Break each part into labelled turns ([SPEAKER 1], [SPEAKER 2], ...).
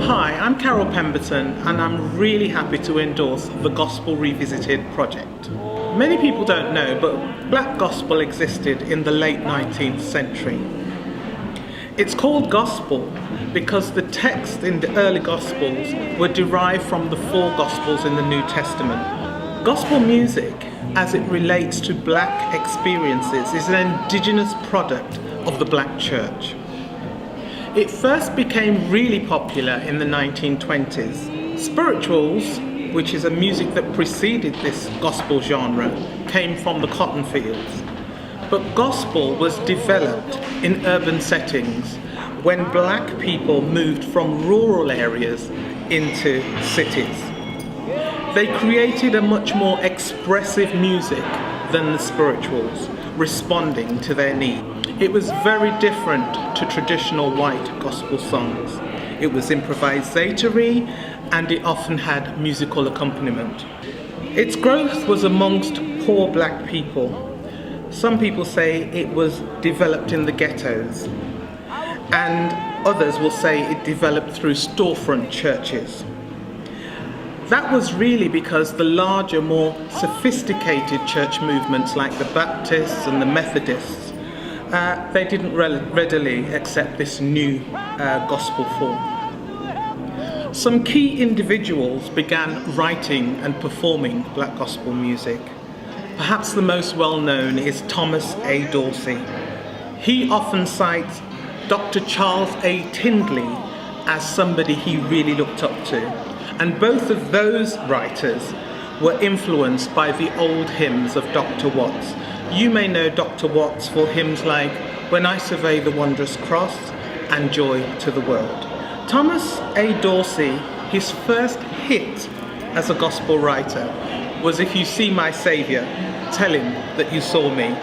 [SPEAKER 1] Hi, I'm Carol Pemberton and I'm really happy to endorse the Gospel Revisited project. Many people don't know, but black gospel existed in the late 19th century. It's called gospel because the texts in the early gospels were derived from the 4 gospels in the New Testament. Gospel music, as it relates to black experiences, is an indigenous product of the black church. It first became really popular in the 1920s. Spirituals, which is a music that preceded this gospel genre, came from the cotton fields. But gospel was developed in urban settings when black people moved from rural areas into cities. They created a much more expressive music than the spirituals, responding to their needs. It was very different to traditional white gospel songs. It was improvisatory and it often had musical accompaniment. Its growth was amongst poor black people. Some people say it was developed in the ghettos, and others will say it developed through storefront churches. That was really because the larger, more sophisticated church movements like the Baptists and the Methodists, they didn't readily accept this new gospel form. Some key individuals began writing and performing black gospel music. Perhaps the most well-known is Thomas A Dorsey. He often cites Dr. Charles A Tindley as somebody he really looked up to. And both of those writers were influenced by the old hymns of Dr. Watts. You may know Dr. Watts for hymns like When I Survey the Wondrous Cross and Joy to the World. Thomas A Dorsey, his first hit as a gospel writer was If You See My Saviour, Tell Him That You Saw Me.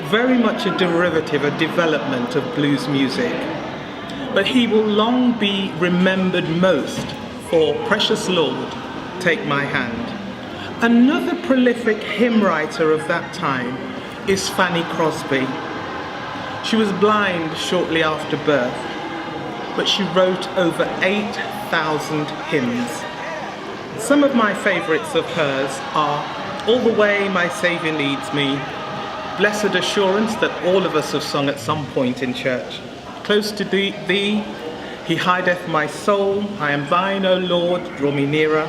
[SPEAKER 1] Very much a derivative, a development of blues music. But he will long be remembered most for Precious Lord, Take My Hand. Another prolific hymn writer of that time is Fanny Crosby. She was blind shortly after birth, but she wrote over 8,000 hymns. Some of my favourites of hers are All the Way My Saviour Leads Me, Blessed Assurance that all of us have sung at some point in church, Close to Thee, He hideth my soul, I am thine, O Lord, draw me nearer.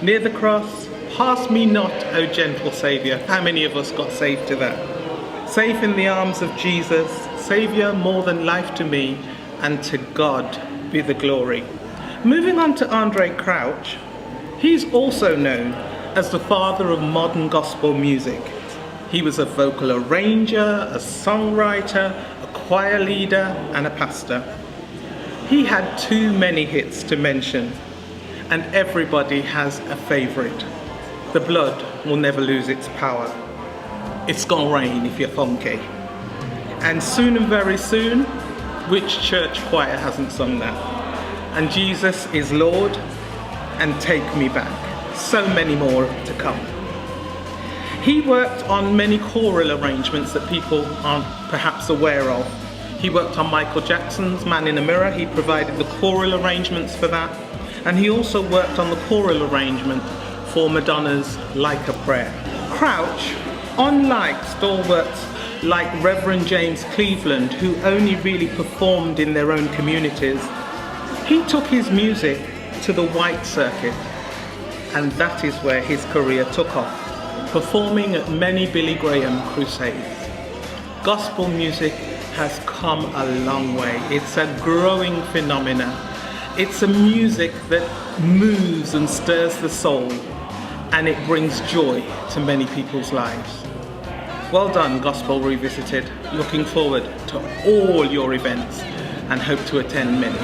[SPEAKER 1] Near the cross, pass me not, O gentle Saviour. How many of us got saved to that? Safe in the arms of Jesus, Saviour more than life to me, and to God be the glory. Moving on to André Crouch, he's also known as the father of modern gospel music. He was a vocal arranger, a songwriter, a choir leader, and a pastor. He had too many hits to mention, and everybody has a favourite. The blood will never lose its power. It's gonna rain if you're funky. And soon and very soon, which church choir hasn't sung that? And Jesus is Lord, and Take Me Back. So many more to come. He worked on many choral arrangements that people aren't perhaps aware of. He worked on Michael Jackson's Man in a Mirror. He provided the choral arrangements for that. And he also worked on the choral arrangement for Madonna's Like a Prayer. Crouch, unlike stalwarts like Reverend James Cleveland, who only really performed in their own communities, he took his music to the white circuit, and that is where his career took off, performing at many Billy Graham crusades. Gospel music has come a long way. It's a growing phenomenon. It's a music that moves and stirs the soul, and it brings joy to many people's lives. Well done, Gospel Revisited. Looking forward to all your events and hope to attend many.